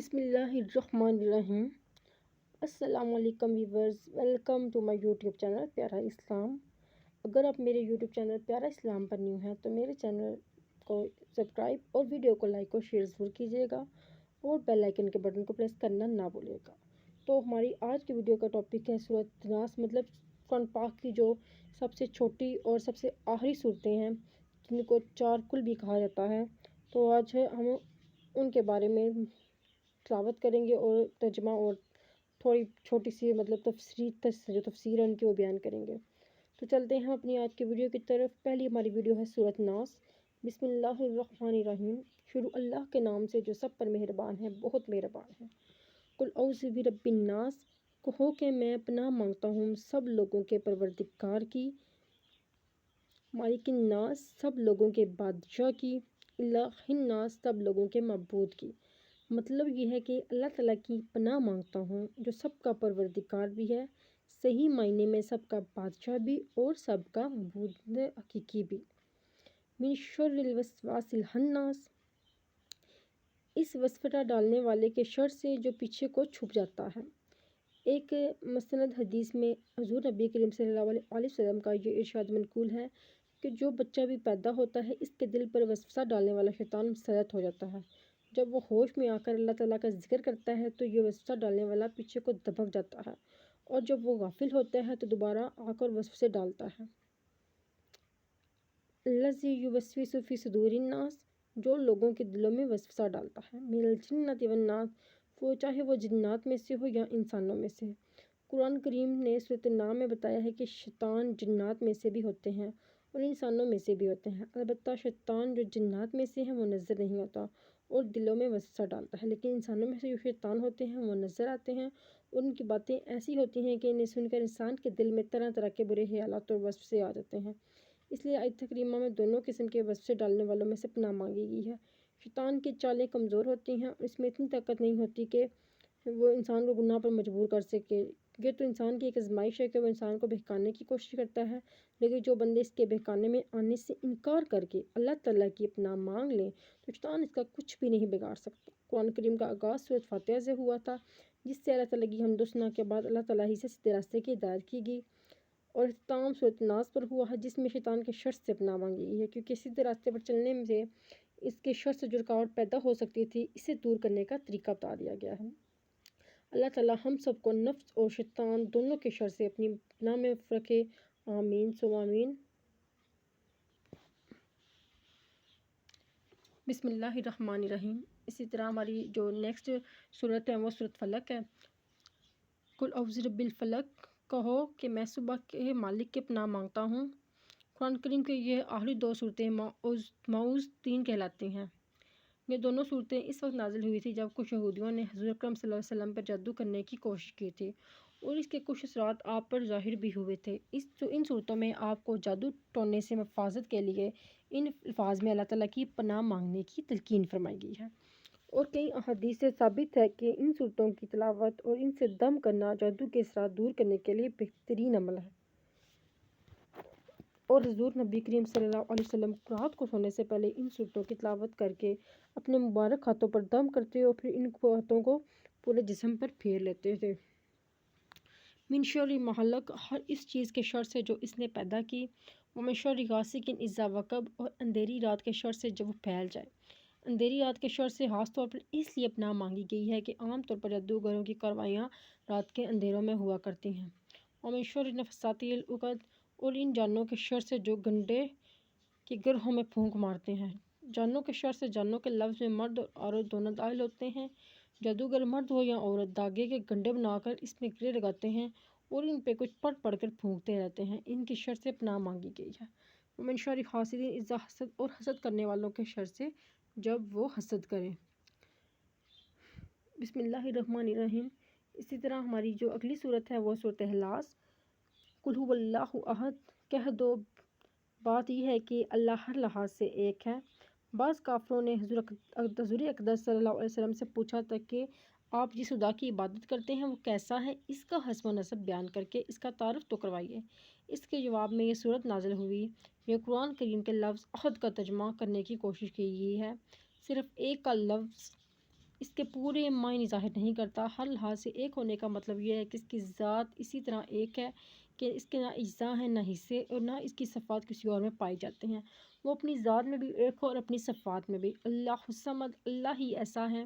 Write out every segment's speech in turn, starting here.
بسم اللہ الرحمن الرحیم۔ السلام علیکم viewers, welcome to my YouTube channel پیارا اسلام۔ اگر آپ میرے یوٹیوب چینل پیارا اسلام پر نیو ہیں تو میرے چینل کو سبسکرائب اور ویڈیو کو لائک اور شیئر ضرور کیجیے گا اور بیل آئیکن کے بٹن کو پریس کرنا نہ بھولیے گا۔ تو ہماری آج کی ویڈیو کا ٹاپک ہے سورۃ ناس، مطلب قرآن پاک کی جو سب سے چھوٹی اور سب سے آخری صورتیں ہیں جن کو چار کل بھی کہا جاتا ہے۔ تو آج ہم ان کے بارے میں تلاوت کریں گے اور ترجمہ اور تھوڑی چھوٹی سی مطلب تفسیر ہے ان کی وہ بیان کریں گے۔ تو چلتے ہیں اپنی آج کی ویڈیو کی طرف۔ پہلی ہماری ویڈیو ہے سورۃ ناس۔ بسم اللہ الرحمن الرحیم۔ شروع اللہ کے نام سے جو سب پر مہربان ہے، بہت مہربان ہے۔ قل اعوذ برب الناس، کہو کہ میں پناہ مانگتا ہوں سب لوگوں کے پروردگار کی، مالک الناس سب لوگوں کے بادشاہ کی، الہ الناس سب لوگوں کے معبود کی۔ مطلب یہ ہے کہ اللہ تعالیٰ کی پناہ مانگتا ہوں جو سب کا پروردگار بھی ہے، صحیح معنی میں سب کا بادشاہ بھی اور سب کا معبود حقیقی بھی۔ من شر الوسواس الخناس، اس وسوسہ ڈالنے والے کے شر سے جو پیچھے کو چھپ جاتا ہے۔ ایک مسند حدیث میں حضور نبی کریم صلی اللہ علیہ وسلم کا یہ ارشاد منقول ہے کہ جو بچہ بھی پیدا ہوتا ہے اس کے دل پر وسوسہ ڈالنے والا شیطان مسلط ہو جاتا ہے۔ جب وہ ہوش میں آ کر اللہ تعالیٰ کا ذکر کرتا ہے تو یہ وسوسہ ڈالنے والا پیچھے کو دبک جاتا ہے، اور جب وہ غافل ہوتا ہے تو دوبارہ آ کر وسوسے ڈالتا ہے۔ الذی یوسوس فی صدور الناس، جو لوگوں کے دلوں میں وسوسہ ڈالتا ہے۔ من الجنۃ والناس، وہ چاہے وہ جنات میں سے ہو یا انسانوں میں سے۔ قرآن کریم نے سورۃ النام میں بتایا ہے کہ شیطان جنات میں سے بھی ہوتے ہیں اور انسانوں میں سے بھی ہوتے ہیں۔ البتہ شیطان جو جنات میں سے ہیں وہ نظر نہیں ہوتا اور دلوں میں وسوسہ ڈالتا ہے، لیکن انسانوں میں سے جو شیطان ہوتے ہیں وہ نظر آتے ہیں اور ان کی باتیں ایسی ہوتی ہیں کہ انہیں سن کر انسان کے دل میں طرح طرح کے برے خیالات اور وسوسے آ جاتے ہیں۔ اس لیے آیت کریمہ میں دونوں قسم کے وسوسے ڈالنے والوں میں سے پناہ مانگی گئی ہے۔ شیطان کی چالیں کمزور ہوتی ہیں اور اس میں اتنی طاقت نہیں ہوتی کہ وہ انسان کو گناہ پر مجبور کر سکے۔ یہ تو انسان کی ایک آزمائش ہے کہ وہ انسان کو بہکانے کی کوشش کرتا ہے، لیکن جو بندے اس کے بہکانے میں آنے سے انکار کر کے اللہ تعالیٰ کی پناہ مانگ لیں تو شیطان اس کا کچھ بھی نہیں بگاڑ سکتا۔ قرآن کریم کا آغاز سورۃ فاتحہ سے ہوا تھا، جس سے اللہ تعالیٰ کی حمد و ثنا کے بعد اللہ تعالیٰ ہی سے سیدھے راستے کی ہدایت کی گئی، اور اختتام سورۃ ناس پر ہوا ہے جس میں شیطان کے شر سے پناہ مانگی گئی ہے، کیونکہ سیدھے راستے پر چلنے سے اس کے شر سے جو رکاوٹ پیدا ہو سکتی تھی اسے دور کرنے کا طریقہ بتا دیا گیا ہے۔ اللہ تعالیٰ ہم سب کو نفس اور شیطان دونوں کے شر سے اپنی پناہ میں رکھے، آمین ثم آمین۔ بسم اللہ الرحمن الرحیم۔ اسی طرح ہماری جو نیکسٹ صورت ہے وہ صورت فلق ہے۔ قل اعوذ برب الفلق، کہو کہ میں صبح کے مالک کے پناہ مانگتا ہوں۔ قرآن کریم کے یہ آخری دو صورتیں معوذ-تین کہلاتی ہیں۔ یہ دونوں صورتیں اس وقت نازل ہوئی تھی جب کچھ یہودیوں نے حضور اکرم صلی اللہ علیہ وسلم پر جادو کرنے کی کوشش کی تھی اور اس کے کچھ اثرات آپ پر ظاہر بھی ہوئے تھے۔ ان صورتوں میں آپ کو جادو ٹونے سے حفاظت کے لیے ان الفاظ میں اللہ تعالیٰ کی پناہ مانگنے کی تلقین فرمائی گئی ہے، اور کئی احادیث سے ثابت ہے کہ ان صورتوں کی تلاوت اور ان سے دم کرنا جادو کے اثرات دور کرنے کے لیے بہترین عمل ہے۔ اور حضور نبی کریم صلی اللہ علیہ وسلم رات کو سونے سے پہلے ان صورتوں کی تلاوت کر کے اپنے مبارک ہاتھوں پر دم کرتے اور پھر ان ہاتھوں کو پورے جسم پر پھیر لیتے تھے۔ من شر ما خلق، ہر اس چیز کے شر سے جو اس نے پیدا کی، ومن شر غاسق اذا وقب، اور اندھیری رات کے شر سے جب وہ پھیل جائے۔ اندھیری رات کے شر سے خاص طور پر اس لیے پناہ مانگی گئی ہے کہ عام طور پر جادوگروں کی کارروائیاں رات کے اندھیروں میں ہوا کرتی ہیں۔ ومن شر النفاثات فی العقد، اور ان جانوں کے شر سے جو گنڈے کے گرہوں میں پھونک مارتے ہیں۔ جانوں کے شر سے جانوں کے لفظ میں مرد اور عورت دونوں داخل ہوتے ہیں۔ جادوگر مرد ہو یا عورت دھاگے کے گنڈے بنا کر اس میں گرے لگاتے ہیں اور ان پہ کچھ پڑھ پڑھ کر پھونکتے رہتے ہیں۔ ان کی شر سے پناہ مانگی گئی ہے۔ ومن شر حاسد اذا حسد، اور حسد کرنے والوں کے شر سے جب وہ حسد کریں۔ بسم اللہ الرحمن الرحیم۔ اسی طرح ہماری جو اگلی صورت ہے وہ صورت اخلاص۔ قل هو اللہ احد، کہہ دو بات یہ ہے کہ اللہ ہر لحاظ سے ایک ہے۔ بعض کافروں نے حضور اقدس صلی اللہ علیہ وسلم سے پوچھا تھا کہ آپ جس خدا کی عبادت کرتے ہیں وہ کیسا ہے، اس کا حسب و نسب بیان کر کے اس کا تعارف تو کروائیے۔ اس کے جواب میں یہ صورت نازل ہوئی۔ یہ قرآن کریم کے لفظ احد کا ترجمہ کرنے کی کوشش کی گئی ہے۔ صرف ایک کا لفظ اس کے پورے معنی ظاہر نہیں کرتا۔ ہر لحاظ سے ایک ہونے کا مطلب یہ ہے کہ اس کی ذات اسی طرح ایک ہے کہ اس کے نہ اجزاء ہیں نہ حصے، اور نہ اس کی صفات کسی اور میں پائی جاتے ہیں۔ وہ اپنی ذات میں بھی ایک ہے اور اپنی صفات میں بھی۔ اللہ الصمد، اللہ ہی ایسا ہے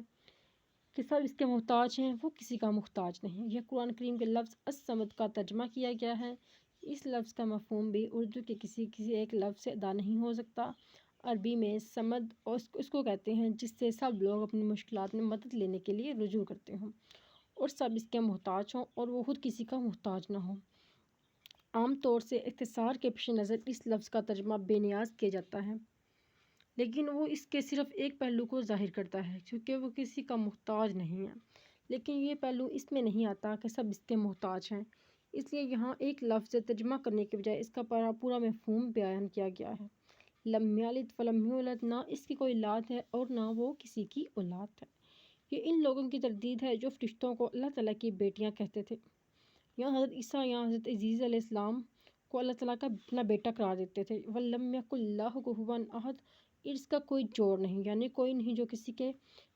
کہ سب اس کے محتاج ہیں، وہ کسی کا محتاج نہیں۔ یہ قرآن کریم کے لفظ الصمد کا ترجمہ کیا گیا ہے۔ اس لفظ کا مفہوم بھی اردو کے کسی ایک لفظ سے ادا نہیں ہو سکتا۔ عربی میں صمد اور اس کو کہتے ہیں جس سے سب لوگ اپنی مشکلات میں مدد لینے کے لیے رجوع کرتے ہوں اور سب اس کے محتاج ہوں اور وہ خود کسی کا محتاج نہ ہو۔ عام طور سے اختصار کے پیش نظر اس لفظ کا ترجمہ بے نیاز کیا جاتا ہے، لیکن وہ اس کے صرف ایک پہلو کو ظاہر کرتا ہے، کیونکہ وہ کسی کا محتاج نہیں ہے۔ لیکن یہ پہلو اس میں نہیں آتا کہ سب اس کے محتاج ہیں، اس لیے یہاں ایک لفظ سے ترجمہ کرنے کے بجائے اس کا پورا مفہوم بیان کیا گیا ہے۔ لم یلد ولم یولد، نہ اس کی کوئی اولاد ہے اور نہ وہ کسی کی اولاد ہے۔ یہ ان لوگوں کی تردید ہے جو فرشتوں کو اللہ تعالیٰ کی بیٹیاں کہتے تھے، یا حضرت عیسیٰ یا حضرت عزیز علیہ السلام کو اللہ تعالیٰ کا اپنا بیٹا قرار دیتے تھے۔ وَلَمْ يَكُنْ لَهُ كُفُوًا أَحَدٌ، اس کا کوئی جوڑ نہیں، یعنی کوئی نہیں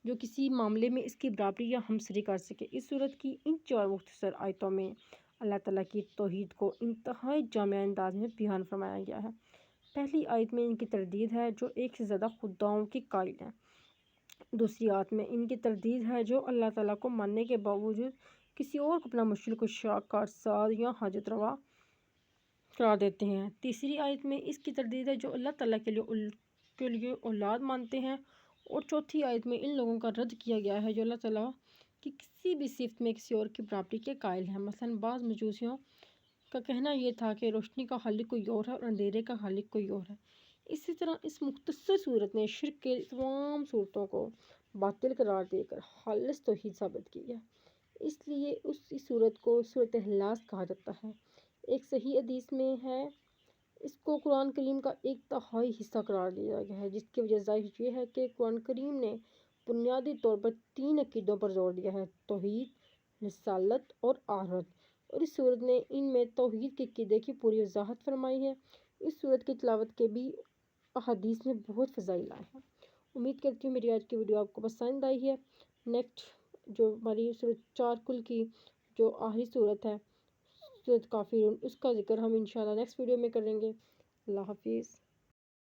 جو کسی معاملے میں اس کی برابری یا ہمسری کر سکے۔ اس صورت کی ان 4 مختصر آیتوں میں اللہ تعالیٰ کی توحید کو انتہائی جامع انداز میں بیان فرمایا گیا ہے۔ پہلی آیت میں ان کی تردید ہے جو ایک سے زیادہ خداؤں کی قائل ہیں۔ دوسری آیت میں ان کی تردید ہے جو اللہ تعالیٰ کو ماننے کے باوجود کسی اور کو اپنا مشکل کشا، کارساز یا حاجت روا قرار دیتے ہیں۔ تیسری آیت میں اس کی تردید ہے جو اللہ تعالیٰ کے لیے اولاد مانتے ہیں، اور چوتھی آیت میں ان لوگوں کا رد کیا گیا ہے جو اللہ تعالیٰ کی کسی بھی صفت میں کسی اور کی برابری کے قائل ہیں۔ مثلاً بعض مجوسیوں کا کہنا یہ تھا کہ روشنی کا خالق کوئی اور ہے اور اندھیرے کا خالق کوئی اور ہے۔ اسی طرح اس مختصر صورت نے شرک کے تمام صورتوں کو باطل قرار دے کر خالص توحید ثابت کی ہے۔ اس لیے اس صورت کو صورت اخلاص کہا جاتا ہے۔ ایک صحیح حدیث میں ہے اس کو قرآن کریم کا ایک تہائی حصہ قرار دیا گیا ہے، جس کی وجہ ظاہر یہ ہے کہ قرآن کریم نے بنیادی طور پر 3 عقیدوں پر زور دیا ہے: توحید، رسالت اور آخرت، اور اس صورت نے ان میں توحید کے عقیدے کی پوری وضاحت فرمائی ہے۔ اس صورت کی تلاوت کے بھی احادیث میں بہت فضائل آئے ہیں۔ امید کرتی ہوں میری آج کی ویڈیو آپ کو پسند آئی ہے۔ نیکسٹ جو ہماری صورت 4 کل کی جو آخری صورت ہے، صورت کافرون، اس کا ذکر ہم انشاءاللہ نیکسٹ ویڈیو میں کریں گے۔ اللہ حافظ۔